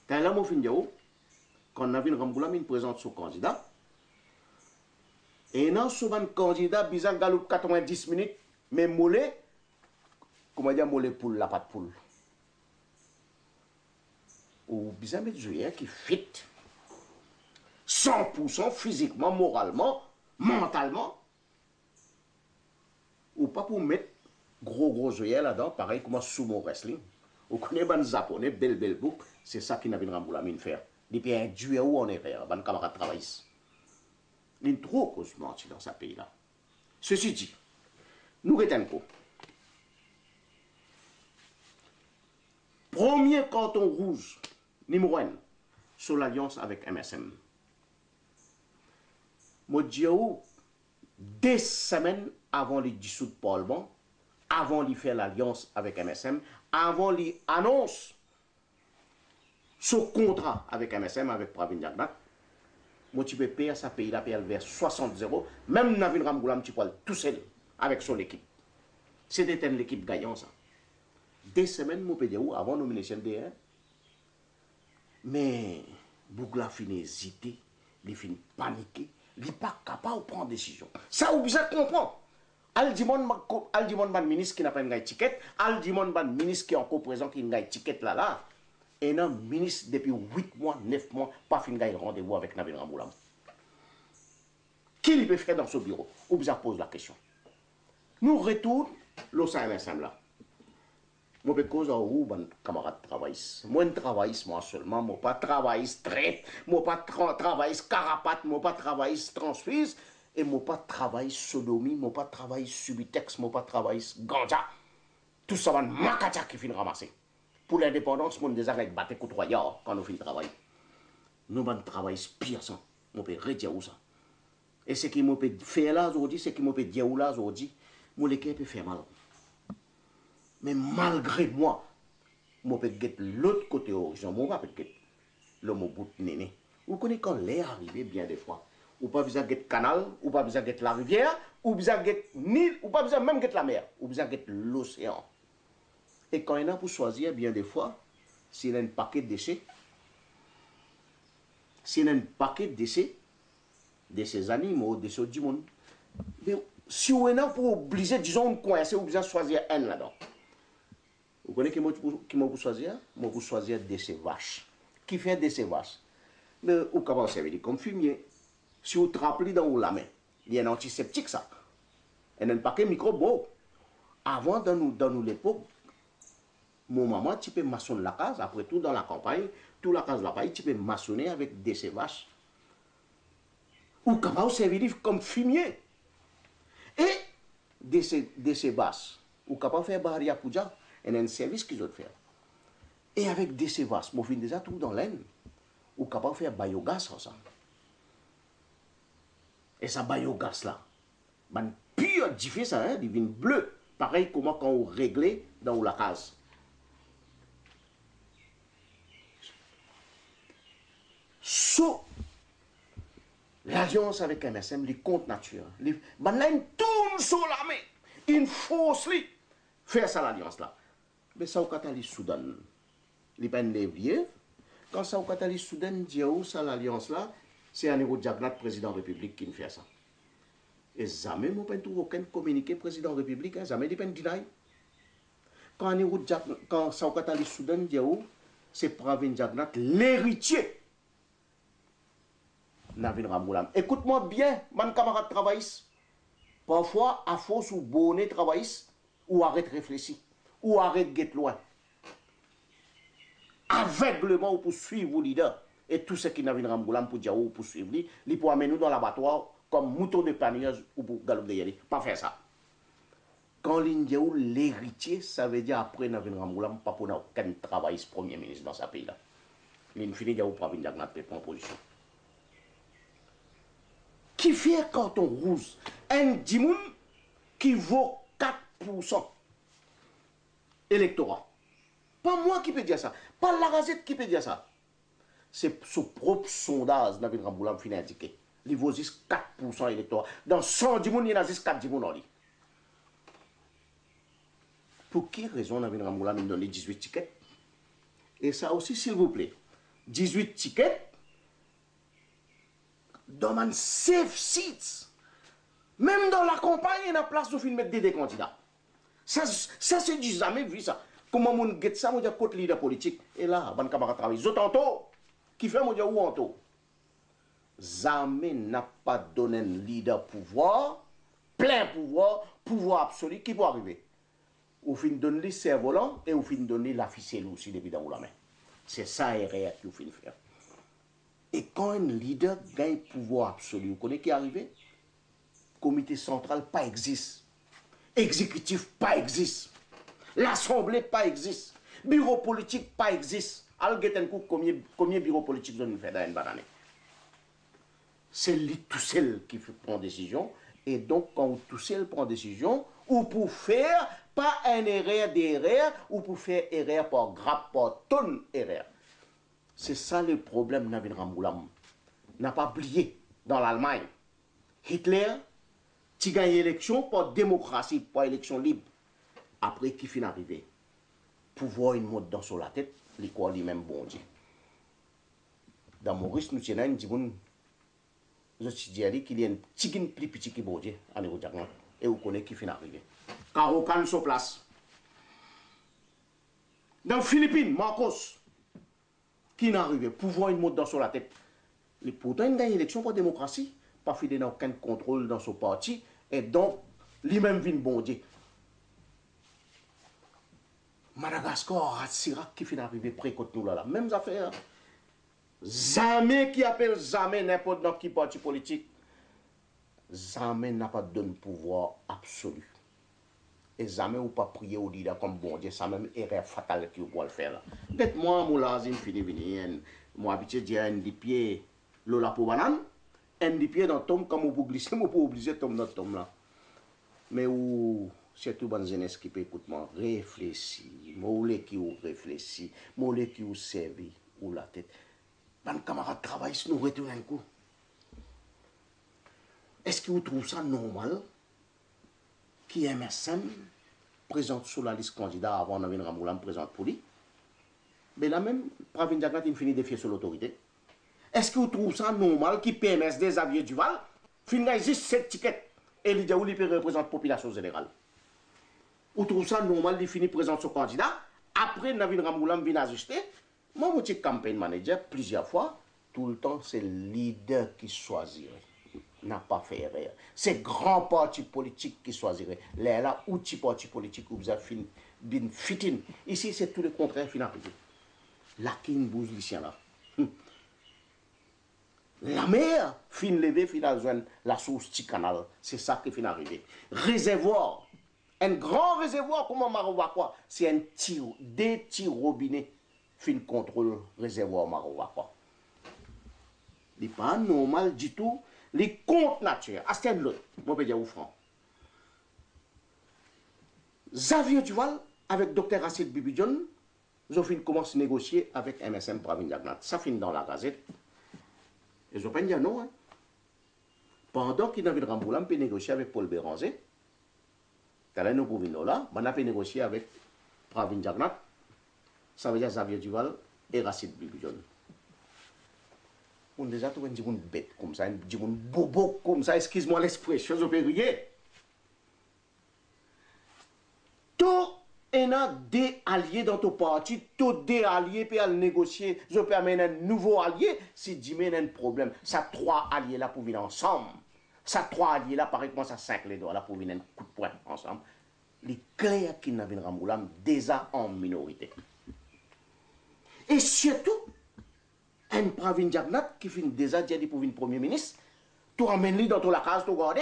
Quand là, mon fin de quand Navin Ramgoulam présente son candidat, et non, souvent candidat, bizarre galoup 90 minutes, mais mollet, comment dire, mollet poule, la patte poule. Ou bizarre mettre jouer qui fit 100% physiquement, moralement, mentalement, ou pas pour mettre gros jouer là-dedans, pareil comme sumo wrestling. Vous connaissez les japonais, bel book, c'est ça qui Navin Ramgoulam faire. Depuis un duel où on est faire, ban camarade travaille. Il y a trop de choses dans ce pays-là. Ceci dit, nous retenons. Premier carton rouge, numéro 1, sur l'alliance avec MSM. Je dis des semaines avant les dissoudre Parlement, avant de faire l'alliance avec MSM, avant les annonces ce contrat avec MSM, avec Pravin Jagnat, moi tu peux payer ça pays là payer vers 60 euros, même Navin Ramgoulam tu peux tout seul avec son équipe. C'était l'équipe gagnante ça. Des semaines, moi peux dire avant nomination de mais Bougla finit hésiter, il finit paniquer, il n'est pas capable de prendre décision. Ça vous besoin comprendre. Al dimon ban ministre qui n'a pas une ticket, al dimon ban ministre qui est encore présent qui n'a une ticket là. Et un ministre depuis 8 mois, 9 mois, pas fini de rendez-vous avec Navin Ramgoulam. Qui peut faire dans ce bureau? Ou bien pose la question. Nous retournons l'OSAMSM là. Moi, je cause où mon camarade travaille. Moi, je travaille moi seulement. Moi, pas travaille straight. Moi, pas travaille carapate. Moi, pas travaille transfuse. Et moi, pas travaille sodomie. Moi, pas travaille subitex. Moi, pas travaille ganja. Tout ça, c'est Makacha qui finit ramasser. Pour l'indépendance, nous déjà avec battre contre royaume quand nous finissons le travail. Nous avons travail pire ça. Nous pouvons redire où ça. Et ce qui m'a fait là aujourd'hui, ce qui m'a dire là aujourd'hui, mon équipe peut faire mal. Mais malgré moi, je peux get l'autre côté horizon. Je peux get le mot bout néné. Vous connaissez quand l'air arrive bien des fois. Ou pas besoin de get canal, ou pas besoin de get la rivière, ou besoin de get Nil, ou pas besoin même de get la mer, ou besoin de get l'océan. Et quand il y en a pour choisir, bien des fois, s'il y a un paquet de déchets, s'il y a un paquet de déchets, de ces animaux, de ces du monde, mais si on est pour obliger, disons, de coincer, ou besoin de choisir un là-dedans. Vous connaissez qui m'a pour choisir? Moi pour choisir de ces vaches. Qui fait de ces vaches? Mais au comment ça veut dire comme fumier. Si vous trappez dans la main, il y a un antiseptique ça. Il y a un paquet de microbes. Avant, dans l'époque, mon maman, tu peux maçonner la case. Après tout, dans la campagne, toute la case là-bas, tu peux maçonner avec de ces vaches. Ou comment ça veut dire comme fumier. Et de ces vaches, ou capable de faire barrière pour ça. Il y a un service qu'ils ont fait. Et avec des sévasses, je finis déjà tout dans l'aine. Ou capable de faire biogaz ensemble. Et ça biogaz là, ben pur diffé ça, hein, il vient bleu. Pareil comme quand on réglait dans la case. So, l'alliance avec MSM, les comptes nature. Ben là, une tourne sur la main. Une force li. Faire ça l'alliance là. Mais ça au Catali Soudan, il pas une quand ça au Catali Soudan dit ça l'alliance là, c'est un héros Jagnat président de la République qui fait ça. Et jamais moi pas trouvé aucun communiqué président de la République, jamais il pas deny. Quand un héros quand ça au Catali Soudan dit c'est Pravin Jagnat l'héritier. Navin Ramgoulam. Écoute-moi bien, mon camarade travailliste. Parfois à force ou bonnet travailliste ou arrête réfléchir. Ou arrête get loin. Aveuglement ou pour suivre vos leaders. Et tout ce qui n'a pas Ramgoulam pour dire ou pour suivre lui, il pour amener nous dans l'abattoir comme mouton de paniage ou pour galop de yali. Pas faire ça. Quand l'Indien ou l'héritier, ça veut dire après Navin Ramgoulam, pas pour aucun travail premier ministre dans ce pays-là. Il finit de pour Pravin Jagnat prendre position. Qui fait carton rouge? Un dimoun qui vaut 4%. Électorat. Pas moi qui peux dire ça. Pas la Gazette qui peut dire ça. C'est son propre sondage, Navin Ramgoulam finit indiqué. Il vaut juste 4% électorat. Dans 100 dimoun, il y en a juste 4 dimoun en lui. Pour quelle raison Navin Ramgoulam donne les 18 tickets? Et ça aussi, s'il vous plaît, 18 tickets, dans un safe seats. Même dans la campagne, il y a place où mettre des candidats. Ça c'est du jamais vu ça. Comment on get ça, on dit côté leader politique. Et là, bon camarade travail. Zotanto, qui fait mon dia ou anto. Jamais n'a pas donné un leader pouvoir, plein pouvoir, pouvoir absolu, qui peut arriver. Ou fin donner le cerf-volant et ou fin donner la ficelle aussi depuis dans la main. C'est ça RR qui fin faire. Et quand un leader gagne pouvoir absolu, vous connaissez qui est arrivé? Comité central pas existe. Exécutif pas existe. L'Assemblée pas existe. Bureau politique pas existe. Combien de bureaux politiques nous fait dans une année? C'est lui tout seul qui prend décision. Et donc, quand tout seul prend décision, ou pour faire pas un erreur d'erreur, ou pour faire erreur par grappe, par tonne erreur. C'est ça le problème, Navin Ramoulam. N'a pas oublié dans l'Allemagne. Hitler, tu gagnes l'élection par démocratie, par élection libre. Après, qui finit arrivé? Pouvoir une mode dans sur la tête, les quoi lui-même bon Dieu. Dans Maurice, nous tenons une dizaine. Je suis dit qu'il y a un petit plus petit qui bon Dieu, à niveau diagnostic. Et vous connaissez qui finit arrivé. Car aucun sur place. Dans les Philippines, Marcos, qui n'est arrivé? Pouvoir une mode dans sur la tête. Et pourtant, il gagne l'élection par démocratie. Pas fidèle à aucun contrôle dans son parti. Et donc, lui-même vient bon Dieu. Madagascar, Ratsirak qui finit arrivé près de nous là. Même affaire. Jamais qui appelle jamais n'importe dans qui parti politique. Jamais n'a pas donné pouvoir absolu. Et jamais ou pas prier au leader comme bon Dieu, ça même erreur fatale qui vous le faire là. Peut-être moi, mon lazim fini venir, moi habitué dire un des pieds, lola pour banane, un des pieds dans tombe comme vous glisser, vous pouvez obliger tombe dans tombe là. Mais où surtout bonne jeunesse qui peut écouter moi, réfléchis, moi qui ou réfléchis, moi qui ou servi ou la tête. Ban camarade travaille si nous retournons un coup. Est-ce que vous trouvez ça normal qui MSM présente sur la liste candidat avant Navin Ramoulam présente pour lui? Mais là même, Pravin Diagnat, il finit de défier sur l'autorité. Est-ce que vous trouvez ça normal qui PMS des Xavier Duval finit juste 7 tickets et il dit où il peut représenter la population générale? Vous trouvez ça normal qu'il finit présente son candidat? Après Navin Ramoulam vient ajuster. Moi, mon petit campaign manager, plusieurs fois, tout le temps, c'est le leader qui choisirait. N'a pas fait erreur. C'est grand parti politique qui choisirait. Là, outil parti politique où vous avez bin fitin. Ici, c'est tout le contraire final. La qui bouge l'ici là. La mer fin levé, fin joindre la source du canal. C'est ça qui fin arrivé. Réservoir. Un grand réservoir, comment Maroua quoi? C'est un tir, des tirs robinets. Fin contrôle réservoir Maroua quoi. Il n'est pas normal du tout. Les comptes naturels, à ce l'autre, moi je peux dire au franc. Xavier Duval, avec Dr. Racine Bibidjon, ils ont fini commencer à négocier avec MSM Pravin Diagnat. Ça finit dans la gazette. Ils ont pas dit non. Hein. Pendant qu'il avait de Ramboulam, on peut négocier avec Paul Béranger. T'as nous pour venir là, on a pu négocier avec Pravin Diagnat. Ça veut dire Xavier Duval et Racine Bibidjon. On déjà trouvé une bête comme ça, une bobo comme ça, excuse-moi l'expression, je peux rire. Tout est des alliés dans ton parti, tout des alliés peut négocier, je peux amener un nouveau allié si tu mets un problème. Ça 3 alliés là pour venir ensemble. Ça 3 alliés là, pareil comment ça 5 les doigts là pour venir un coup de poing ensemble. Les clairs qui n'avaient Ramoulam déjà en minorité. Et surtout, un Pravin Diagnat qui finit déjà dit pour venir Premier ministre, tu ramènes-le dans la case, tu regardes.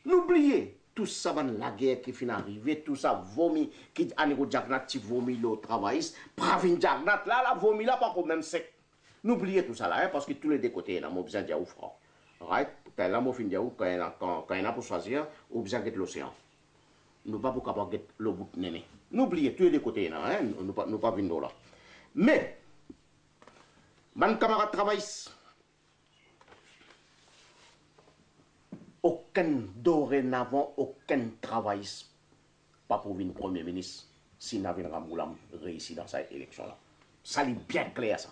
N'oubliez, tout ça, la guerre qui finit arriver, tout ça, vomi, qui a Nego Diagnat, qui vomit le travail, Pravin Diagnat, là, la vomi là, pas comme même sec. N'oubliez tout ça là, hein, parce que tous les deux côtés, là, moi, besoin de dire au franc. Right? Là, moi, fin de dire, quand il y a pour choisir, on besoin de l'océan. Nous pas pour capable de le bout de néné. N'oubliez tous les deux côtés, là, hein, nous pas venir là. Mais, mon camarade travaille. Aucun dorénavant, aucun travail. Pas pour venir Premier ministre si Navin Ramoulam réussit dans cette élection-là. Ça, c'est bien clair, ça.